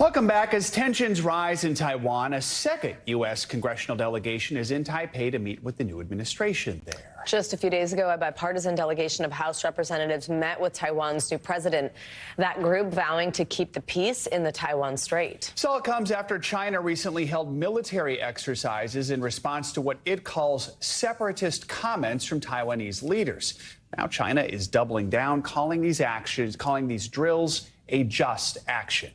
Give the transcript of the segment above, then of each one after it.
Welcome back. As tensions rise in Taiwan, a second U.S. congressional delegation is in Taipei to meet with the new administration there. Just a few days ago, a bipartisan delegation of House representatives met with Taiwan's new president. That group vowing to keep the peace in the Taiwan Strait. So it comes after China recently held military exercises in response to what it calls separatist comments from Taiwanese leaders. Now China is doubling down, calling these drills a just action.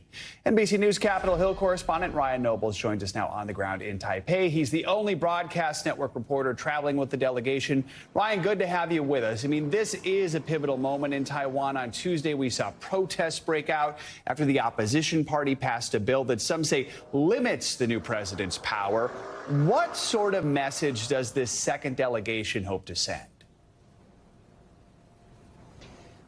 NBC News Capitol Hill correspondent Ryan Nobles joins us now on the ground in Taipei. He's the only broadcast network reporter traveling with the delegation. Ryan, good to have you with us. I mean, this is a pivotal moment in Taiwan. On Tuesday, we saw protests break out after the opposition party passed a bill that some say limits the new president's power. What sort of message does this second delegation hope to send?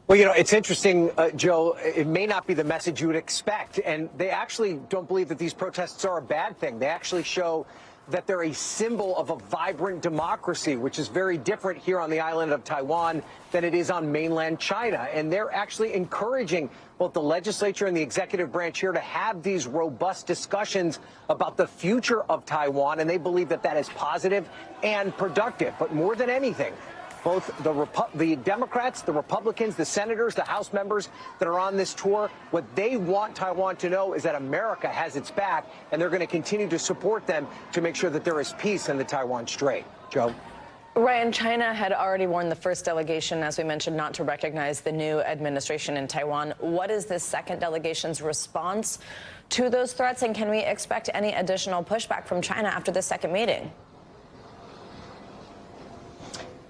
Well, you know, it's interesting, Joe. It may not be the message you would expect. And they actually don't believe that these protests are a bad thing. They actually show that they're a symbol of a vibrant democracy, which is very different here on the island of Taiwan than it is on mainland China. And they're actually encouraging both the legislature and the executive branch here to have these robust discussions about the future of Taiwan. And they believe that that is positive and productive. But more than anything, both the Democrats, the Republicans, the senators, the House members that are on this tour, what they want Taiwan to know is that America has its back, and they're going to continue to support them to make sure that there is peace in the Taiwan Strait. Joe? Ryan, China had already warned the first delegation, as we mentioned, not to recognize the new administration in Taiwan. What is this second delegation's response to those threats, and can we expect any additional pushback from China after the second meeting?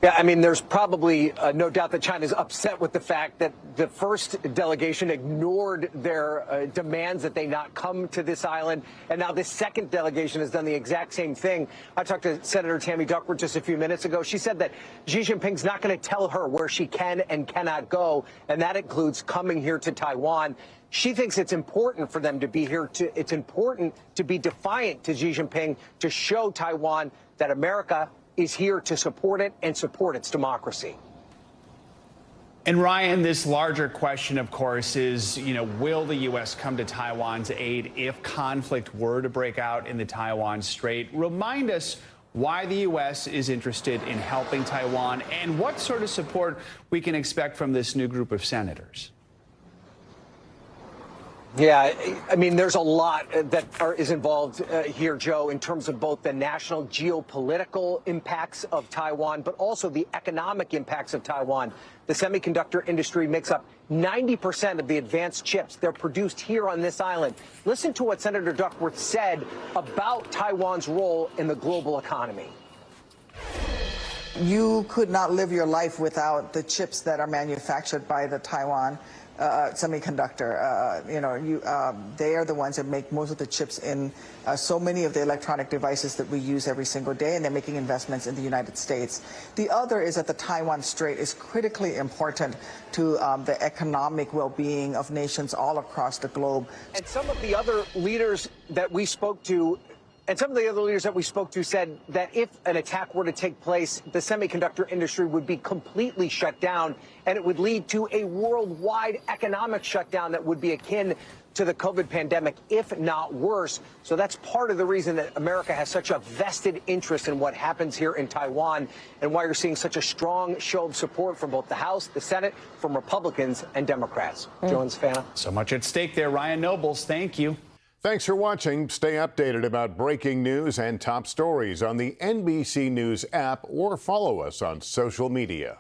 Yeah, I mean, there's probably no doubt that China's upset with the fact that the first delegation ignored their demands that they not come to this island. And now this second delegation has done the exact same thing. I talked to Senator Tammy Duckworth just a few minutes ago. She said that Xi Jinping's not going to tell her where she can and cannot go, and that includes coming here to Taiwan. She thinks it's important for them to be here. It's important to be defiant to Xi Jinping, to show Taiwan that America is here to support it and support its democracy. And Ryan, this larger question, of course, is, will the U.S. come to Taiwan's aid if conflict were to break out in the Taiwan Strait? Remind us why the U.S. is interested in helping Taiwan and what sort of support we can expect from this new group of senators. Yeah, I mean, there's a lot that is involved here, Joe, in terms of both the national geopolitical impacts of Taiwan, but also the economic impacts of Taiwan. The semiconductor industry makes up 90% of the advanced chips. They're produced here on this island. Listen to what Senator Duckworth said about Taiwan's role in the global economy. You could not live your life without the chips that are manufactured by the Taiwan semiconductor. They are the ones that make most of the chips in so many of the electronic devices that we use every single day, and they're making investments in the United States. The other is that the Taiwan Strait is critically important to the economic well-being of nations all across the globe. And some of the other leaders that we spoke to said that if an attack were to take place, the semiconductor industry would be completely shut down, and it would lead to a worldwide economic shutdown that would be akin to the COVID pandemic, if not worse. So that's part of the reason that America has such a vested interest in what happens here in Taiwan, and why you're seeing such a strong show of support from both the House, the Senate, from Republicans and Democrats. Joe and Savannah. So much at stake there. Ryan Nobles, thank you. Thanks for watching. Stay updated about breaking news and top stories on the NBC News app or follow us on social media.